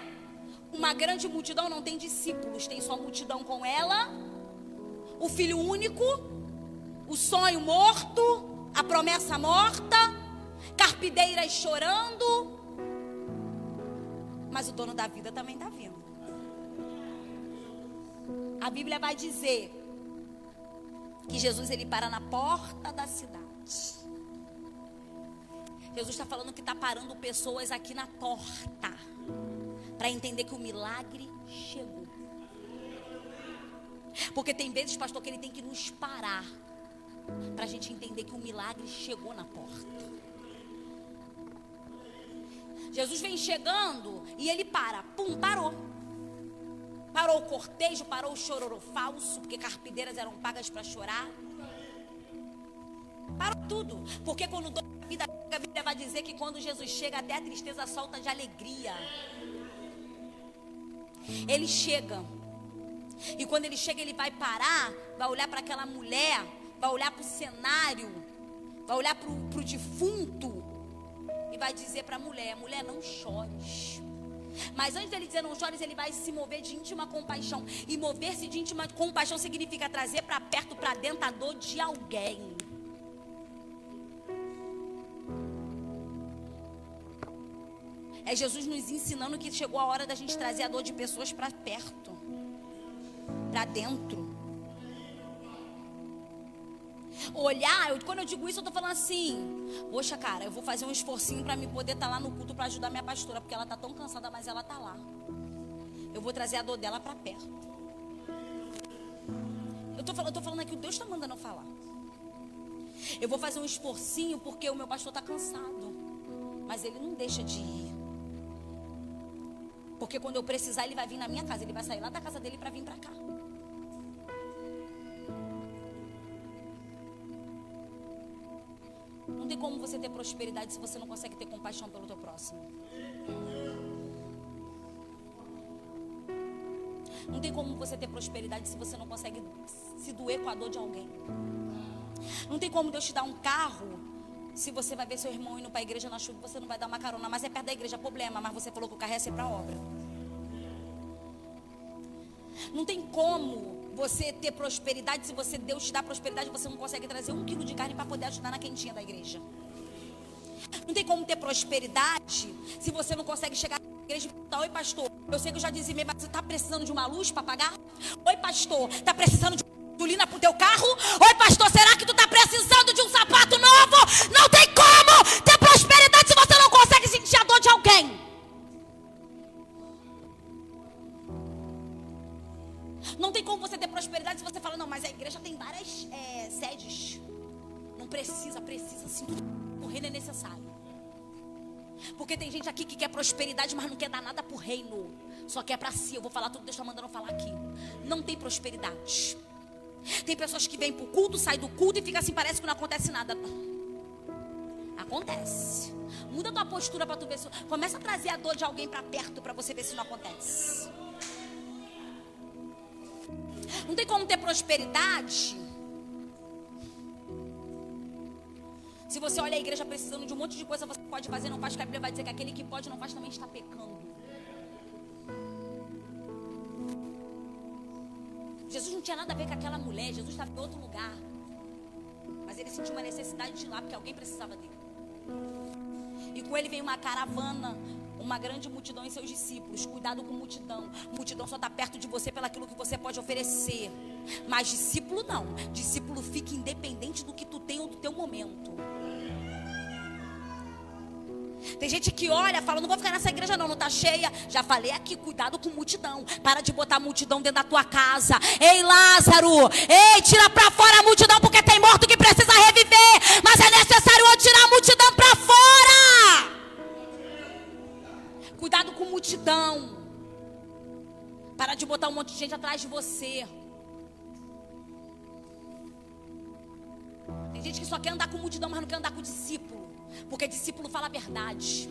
uma grande multidão, não tem discípulos, tem só multidão com ela, o filho único o sonho morto, a promessa morta, carpideiras chorando, mas o dono da vida também está vindo. A Bíblia vai dizer que Jesus, ele para na porta da cidade. Jesus está falando que está parando pessoas aqui na porta, para entender que o milagre chegou. Porque tem vezes, pastor, que ele tem que nos parar, para a gente entender que o milagre chegou na porta. Jesus vem chegando e ele para, pum, parou. Parou o cortejo, parou o chororô falso, porque carpideiras eram pagas para chorar. Parou tudo, porque quando o dono da vida chega, a Bíblia vai dizer que quando Jesus chega, até a tristeza solta de alegria. Ele chega, e quando ele chega, ele vai parar, vai olhar para aquela mulher, vai olhar para o cenário, vai olhar para o defunto, e vai dizer para a mulher: mulher, não chores. Mas antes dele dizer não chores, ele vai se mover de íntima compaixão. E mover-se de íntima compaixão significa trazer para perto, para dentro a dor de alguém. É Jesus nos ensinando que chegou a hora da gente trazer a dor de pessoas para perto, para dentro. Olhar, quando eu digo isso, eu estou falando assim: poxa, cara, eu vou fazer um esforcinho para me poder estar lá no culto para ajudar minha pastora, porque ela está tão cansada, mas ela está lá. Eu vou trazer a dor dela para perto. Eu tô falando aqui, o Deus está mandando eu falar. Eu vou fazer um esforcinho porque o meu pastor está cansado, mas ele não deixa de ir. Porque quando eu precisar, ele vai vir na minha casa. Ele vai sair lá da casa dele para vir para cá. Não tem como você ter prosperidade se você não consegue ter compaixão pelo teu próximo. Não tem como você ter prosperidade se você não consegue se doer com a dor de alguém. Não tem como Deus te dar um carro se você vai ver seu irmão indo para a igreja na chuva e você não vai dar uma carona. Mas é perto da igreja, problema. Mas você falou que o carro ia ser para obra. Não tem como você ter prosperidade se Deus te dá prosperidade, você não consegue trazer 1 quilo de carne para poder ajudar na quentinha da igreja. Não tem como ter prosperidade se você não consegue chegar na igreja e perguntar: oi, pastor, eu sei que eu já dizimei, mas você está precisando de uma luz para pagar? Oi, pastor, está precisando de uma gasolina para o teu carro? Oi, pastor, será que tu está precisando de um sapato novo? Não tem como ter prosperidade se você não consegue sentir a dor de alguém. Não tem como você ter prosperidade se você fala: não, mas a igreja tem várias sedes. Não precisa sim. O reino é necessário. Porque tem gente aqui que quer prosperidade, mas não quer dar nada pro reino. Só quer pra si. Eu vou falar tudo que Deus está mandando eu falar aqui. Não tem prosperidade. Tem pessoas que vêm pro culto, saem do culto e fica assim, parece que não acontece nada. Acontece. Muda tua postura para tu ver se... Começa a trazer a dor de alguém para perto para você ver se não acontece. Não tem como ter prosperidade se você olha a igreja precisando de um monte de coisa, você pode fazer, não faz, que a Bíblia vai dizer que aquele que pode não faz também está pecando. Jesus não tinha nada a ver com aquela mulher. Jesus estava em outro lugar, mas ele sentiu uma necessidade de ir lá porque alguém precisava dele. E com ele veio uma caravana, uma grande multidão e seus discípulos. Cuidado com multidão. Multidão só está perto de você pelo aquilo que você pode oferecer. Mas discípulo não. Discípulo fica independente do que tu tem ou do teu momento. Tem gente que olha, fala: não vou ficar nessa igreja não está cheia. Já falei aqui, cuidado com multidão. Para de botar multidão dentro da tua casa. Ei, Lázaro, ei, tira para fora a multidão, porque tem morto que precisa reviver. Mas é necessário eu tirar a multidão para fora. Cuidado com multidão. Para de botar um monte de gente atrás de você. Tem gente que só quer andar com multidão, mas não quer andar com discípulo. Porque discípulo fala a verdade.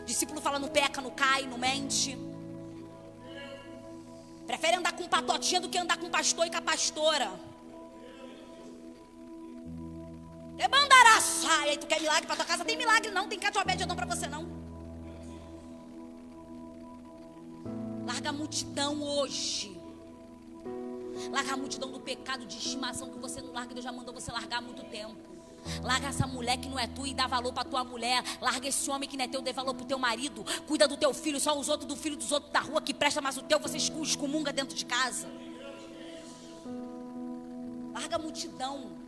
Discípulo fala: não peca, não cai, não mente. Prefere andar com patotinha do que andar com pastor e com a pastora. É bandaraçá. E aí tu quer milagre para tua casa? Tem milagre não, tem catiobédia não para você não. Larga a multidão hoje. Larga a multidão do pecado de estimação que você não larga. Deus já mandou você largar há muito tempo. Larga essa mulher que não é tua e dá valor pra tua mulher. Larga esse homem que não é teu, dê valor pro teu marido. Cuida do teu filho, só os outros do filho dos outros da rua que presta, mas o teu você excomunga dentro de casa. Larga a multidão.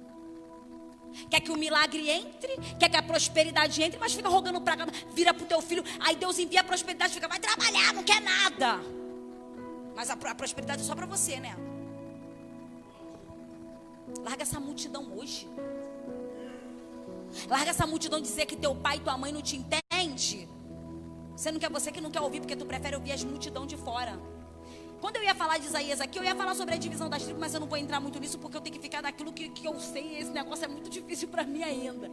Quer que o milagre entre, quer que a prosperidade entre, mas fica rogando praga, vira pro teu filho. Aí Deus envia a prosperidade, fica, vai trabalhar, não quer nada. Mas a prosperidade é só pra você, né? Larga essa multidão hoje. Larga essa multidão de dizer que teu pai e tua mãe não te entende. Você que não quer ouvir, porque tu prefere ouvir as multidão de fora. Quando eu ia falar de Isaías aqui, eu ia falar sobre a divisão das tribos, mas eu não vou entrar muito nisso, porque eu tenho que ficar naquilo que eu sei. Esse negócio é muito difícil para mim ainda.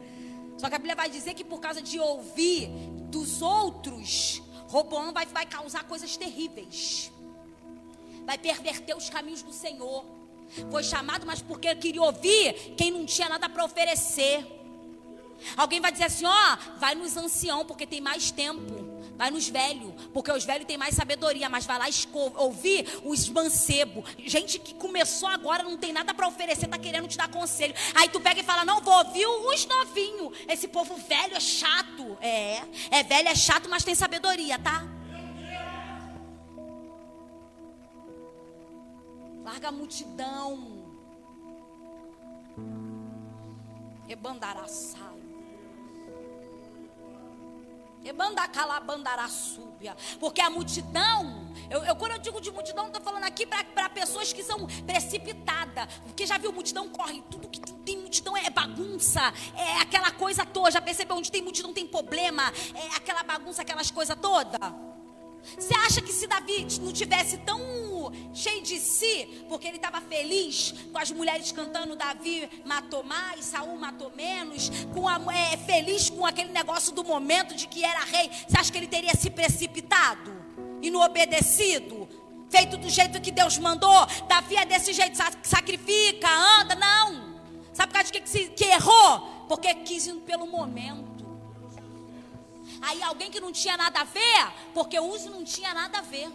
Só que a Bíblia vai dizer que por causa de ouvir dos outros, Roboão vai causar coisas terríveis. Vai perverter os caminhos do Senhor. Foi chamado, mas porque queria ouvir quem não tinha nada para oferecer. Alguém vai dizer assim, ó, vai nos anciãos, porque tem mais tempo. Vai nos velhos, porque os velhos têm mais sabedoria. Mas vai lá ouvir os mancebos. Gente que começou agora, não tem nada para oferecer, tá querendo te dar conselho. Aí tu pega e fala, não, vou ouvir os novinhos. Esse povo velho é chato. É velho, é chato, mas tem sabedoria, tá? Larga a multidão. Rebandaraçá. Porque a multidão, quando eu digo de multidão, estou falando aqui para pessoas que são precipitadas. Porque já viu, multidão corre, tudo que tem multidão é bagunça, é aquela coisa toda. Já percebeu, onde tem multidão tem problema, é aquela bagunça, aquelas coisas todas. Você acha que se Davi não tivesse tão cheio de si, porque ele estava feliz com as mulheres cantando, Davi matou mais, Saul matou menos, feliz com aquele negócio do momento de que era rei, você acha que ele teria se precipitado e não obedecido, feito do jeito que Deus mandou? Davi é desse jeito, sacrifica, anda, não. Sabe por causa de que errou? Porque quis ir pelo momento. Aí alguém que não tinha nada a ver, porque o uso não tinha nada a ver,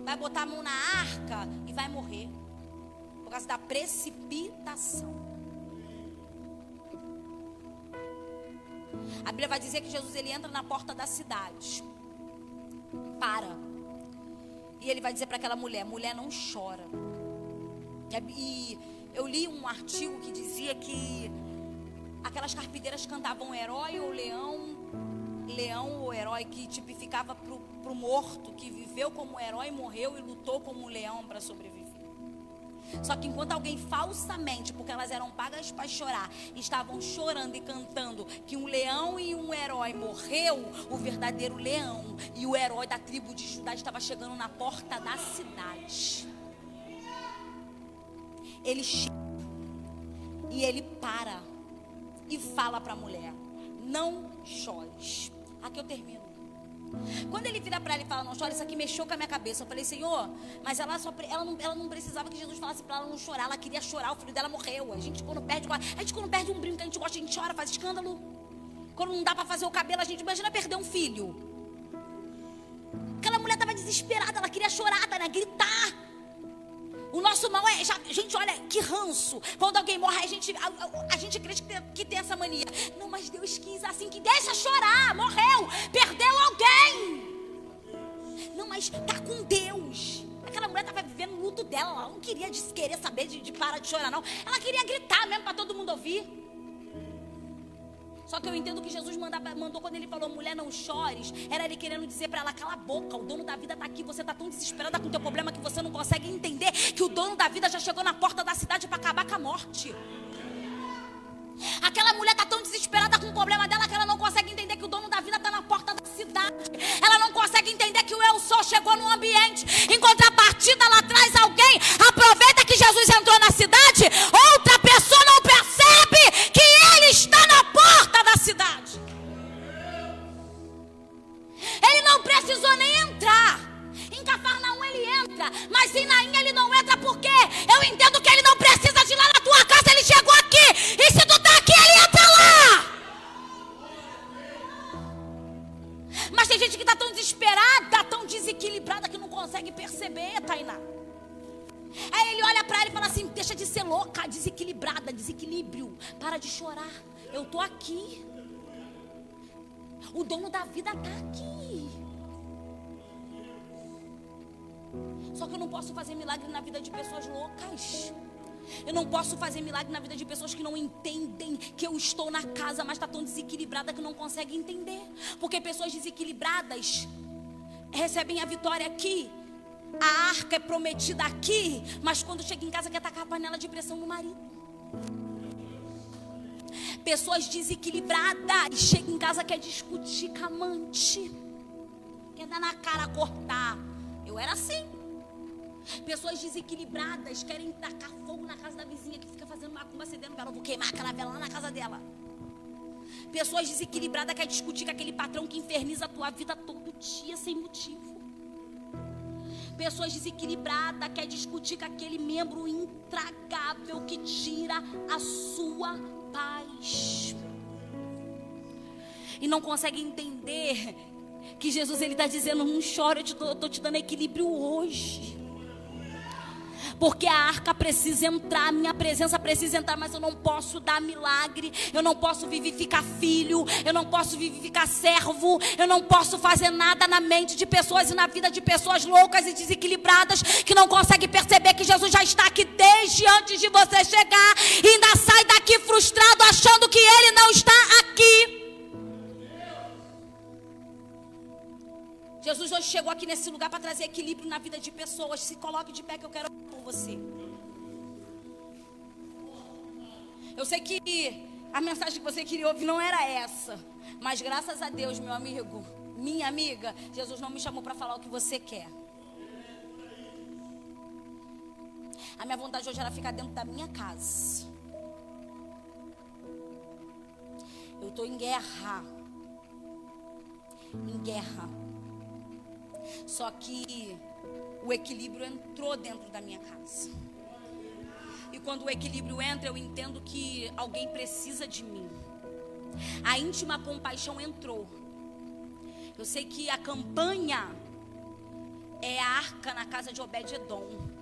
vai botar a mão na arca e vai morrer, por causa da precipitação. A Bíblia vai dizer que Jesus ele entra na porta da cidade, e ele vai dizer para aquela mulher, não chora. E eu li um artigo que dizia que aquelas carpideiras cantavam herói ou leão ou herói, que tipificava pro morto, que viveu como herói, morreu e lutou como leão para sobreviver. Só que enquanto alguém falsamente, porque elas eram pagas para chorar, estavam chorando e cantando que um leão e um herói morreu, o verdadeiro leão e o herói da tribo de Judá estava chegando na porta da cidade. Ele chega e ele para e fala para a mulher, não chores. Aqui eu termino. Quando ele vira para ela e fala, não chora, isso aqui mexeu com a minha cabeça. Eu falei, Senhor, mas ela não precisava que Jesus falasse para ela não chorar. Ela queria chorar, o filho dela morreu. A gente quando perde um brinco que a gente gosta, a gente chora, faz escândalo. Quando não dá para fazer o cabelo, a gente imagina perder um filho. Aquela mulher estava desesperada, ela queria chorar, né? Gritar. O nosso mal é, gente, olha, que ranço. Quando alguém morre, a gente acredita que tem essa mania. Não, mas Deus quis assim, que deixa chorar. Morreu, perdeu alguém. Não, mas tá com Deus. Aquela mulher estava vivendo o luto dela. Ela não queria querer saber de parar de chorar, não. Ela queria gritar mesmo para todo mundo ouvir. Só que eu entendo que Jesus mandou quando ele falou, mulher, não chores. Era ele querendo dizer para ela, cala a boca, o dono da vida está aqui. Você está tão desesperada com o teu problema que você não consegue entender que o dono da vida já chegou na porta da cidade para acabar com a morte. Aquela mulher está tão desesperada com o problema dela que ela não consegue entender que o dono da vida está na porta da cidade. Ela não consegue entender que o eu sou chegou no ambiente. Em contrapartida, ela traz alguém. Aproveita que Jesus entrou na cidade. Outra pessoa não percebe que ele está na porta da cidade. Ele não precisou nem entrar. Em Cafarnaum ele entra, mas em Naim ele não entra, porque eu entendo que ele não precisa de ir lá na tua casa, ele chegou aqui. E se tu tá aqui, ele entra lá. Mas tem gente que tá tão desesperada, tão desequilibrada, que não consegue perceber, Tainá. Aí desequilibrada, desequilíbrio. Para de chorar. Eu estou aqui. O dono da vida está aqui. Só que eu não posso fazer milagre na vida de pessoas loucas. Eu não posso fazer milagre na vida de pessoas que não entendem que eu estou na casa, mas está tão desequilibrada que não consegue entender. Porque pessoas desequilibradas recebem a vitória aqui. A arca é prometida aqui, mas quando chega em casa quer tacar a panela de pressão no marido. Pessoas desequilibradas chegam em casa quer discutir com a amante, quer dar na cara, cortar. Eu era assim. Pessoas desequilibradas querem tacar fogo na casa da vizinha que fica fazendo macumba, acendendo vela. Eu vou queimar aquela vela lá na casa dela. Pessoas desequilibradas querem discutir com aquele patrão que inferniza a tua vida todo dia sem motivo. Pessoas desequilibradas querem discutir com aquele membro intragável que tira a sua paz. E não consegue entender que Jesus ele está dizendo: não chora, eu estou te dando equilíbrio hoje. Porque a arca precisa entrar, a minha presença precisa entrar, mas eu não posso dar milagre, eu não posso vivificar filho, eu não posso vivificar servo, eu não posso fazer nada na mente de pessoas e na vida de pessoas loucas e desequilibradas que não conseguem perceber que Jesus já está aqui desde antes de você chegar e ainda sai daqui frustrado achando que Ele não está aqui. Jesus hoje chegou aqui nesse lugar para trazer equilíbrio na vida de pessoas. Se coloque de pé que eu quero orar por você. Eu sei que a mensagem que você queria ouvir não era essa. Mas graças a Deus, meu amigo, minha amiga, Jesus não me chamou para falar o que você quer. A minha vontade hoje era ficar dentro da minha casa. Eu estou em guerra. Em guerra. Só que o equilíbrio entrou dentro da minha casa. E quando o equilíbrio entra, eu entendo que alguém precisa de mim. A íntima compaixão entrou. Eu sei que a campanha é a arca na casa de Obed-Edom.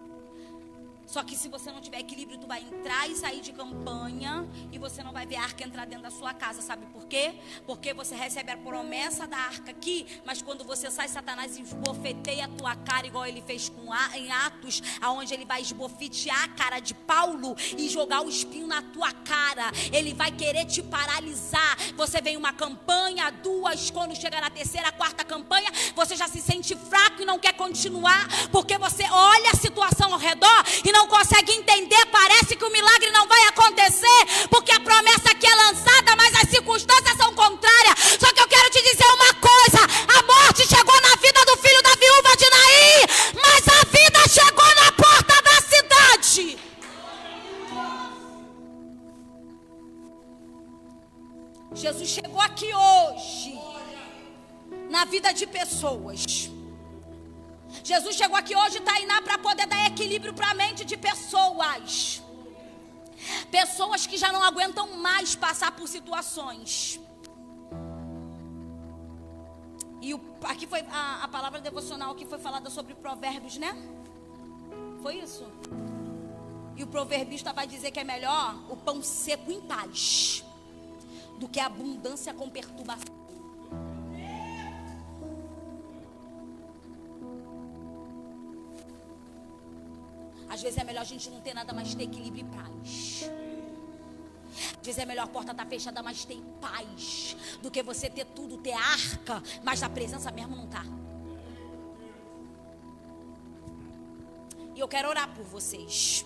Só que se você não tiver equilíbrio, tu vai entrar e sair de campanha e você não vai ver a arca entrar dentro da sua casa. Sabe por quê? Porque você recebe a promessa da arca aqui, mas quando você sai, Satanás esbofeteia a tua cara, igual ele fez em Atos, aonde ele vai esbofetear a cara de Paulo e jogar o espinho na tua cara. Ele vai querer te paralisar. Você vem uma campanha, duas, quando chega na terceira, quarta campanha, você já se sente fraco e não quer continuar, porque você olha a situação ao redor e não consegue entender, parece que o milagre não vai acontecer, porque a promessa aqui é lançada, mas as circunstâncias são contrárias. Só que eu quero te dizer uma coisa: a morte chegou na vida do filho da viúva de Naim, mas a vida chegou na porta da cidade. Jesus chegou aqui hoje, na vida de pessoas. Jesus chegou aqui hoje, Tainá, para poder dar equilíbrio para a mente de pessoas. Pessoas que já não aguentam mais passar por situações. E aqui foi a palavra devocional que foi falada sobre provérbios, né? Foi isso? E o proverbista vai dizer que é melhor o pão seco em paz do que a abundância com perturbação. Às vezes é melhor a gente não ter nada, mas ter equilíbrio e paz. Às vezes é melhor a porta estar fechada, mas ter paz, do que você ter tudo, ter arca, mas a presença mesmo não está. E eu quero orar por vocês.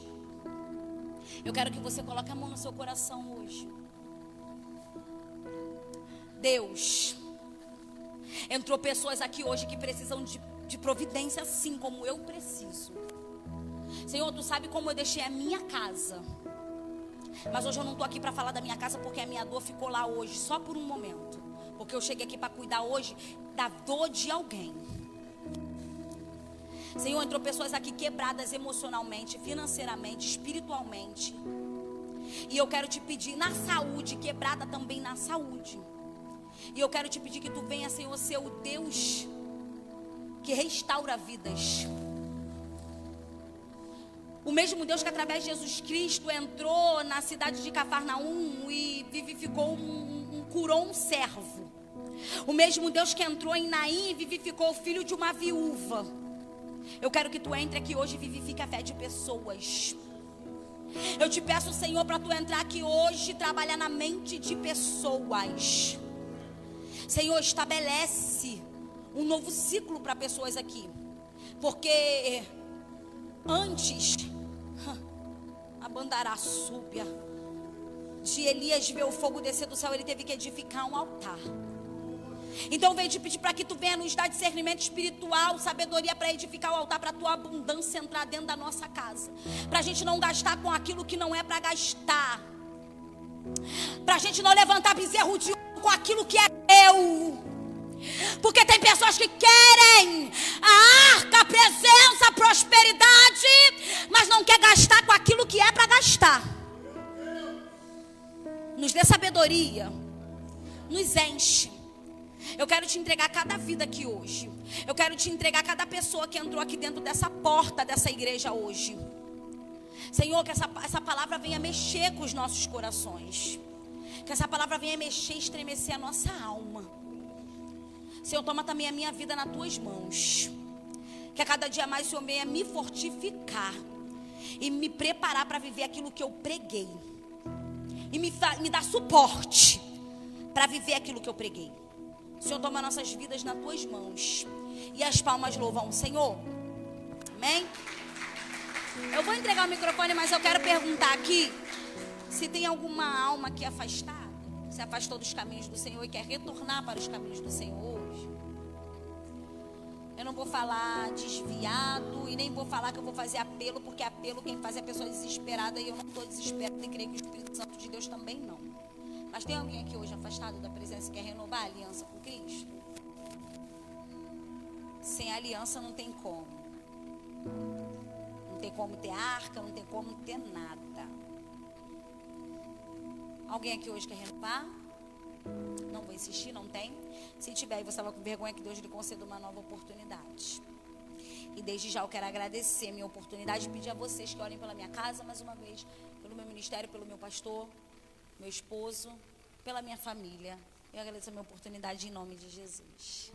Eu quero que você coloque a mão no seu coração hoje. Deus, entrou pessoas aqui hoje que precisam de providência, assim como eu preciso. Senhor, tu sabe como eu deixei a minha casa. Mas hoje eu não estou aqui para falar da minha casa, porque a minha dor ficou lá hoje, só por um momento. Porque eu cheguei aqui para cuidar hoje da dor de alguém. Senhor, entrou pessoas aqui quebradas emocionalmente, financeiramente, espiritualmente. E eu quero te pedir, na saúde, quebrada também na saúde. E eu quero te pedir que tu venha, Senhor, ser o Deus que restaura vidas. O mesmo Deus que através de Jesus Cristo entrou na cidade de Cafarnaum e vivificou curou um servo. O mesmo Deus que entrou em Naim e vivificou o filho de uma viúva. Eu quero que tu entre aqui hoje e vivifique a fé de pessoas. Eu te peço, Senhor, para tu entrar aqui hoje e trabalhar na mente de pessoas. Senhor, estabelece um novo ciclo para pessoas aqui. Porque antes, a bandará súbia, de Elias ver o fogo descer do céu, ele teve que edificar um altar. Então vem te pedir para que tu venha nos dar discernimento espiritual, sabedoria para edificar o altar, para a tua abundância entrar dentro da nossa casa, para a gente não gastar com aquilo que não é para gastar, para a gente não levantar bezerro de ouro com aquilo que é teu. Porque tem pessoas que querem a arca, a presença, a prosperidade, mas não quer gastar com aquilo que é para gastar. Nos dê sabedoria, nos enche. Eu quero te entregar cada vida aqui hoje. Eu quero te entregar cada pessoa que entrou aqui dentro dessa porta dessa igreja hoje. Senhor, que essa palavra venha mexer com os nossos corações. Que essa palavra venha mexer e estremecer a nossa alma. Senhor, toma também a minha vida nas tuas mãos. Que a cada dia mais o Senhor venha me fortificar e me preparar para viver aquilo que eu preguei. E me dar suporte para viver aquilo que eu preguei. Senhor, toma nossas vidas nas tuas mãos. E as palmas louvam o Senhor. Amém? Eu vou entregar o microfone, mas eu quero perguntar aqui se tem alguma alma aqui afastada, se afastou dos caminhos do Senhor e quer retornar para os caminhos do Senhor hoje. Eu não vou falar desviado e nem vou falar que eu vou fazer apelo, porque apelo quem faz é a pessoa desesperada e eu não estou desesperada e creio que o Espírito Santo de Deus também não. Mas tem alguém aqui hoje afastado da presença e quer renovar a aliança com Cristo? Sem aliança não tem como. Não tem como ter arca, não tem como ter nada. Alguém aqui hoje quer renovar? Não vou insistir, não tem? Se tiver e você estava com vergonha, que Deus lhe conceda uma nova oportunidade. E desde já eu quero agradecer a minha oportunidade e pedir a vocês que orem pela minha casa mais uma vez, pelo meu ministério, pelo meu pastor, meu esposo, pela minha família. Eu agradeço a minha oportunidade em nome de Jesus.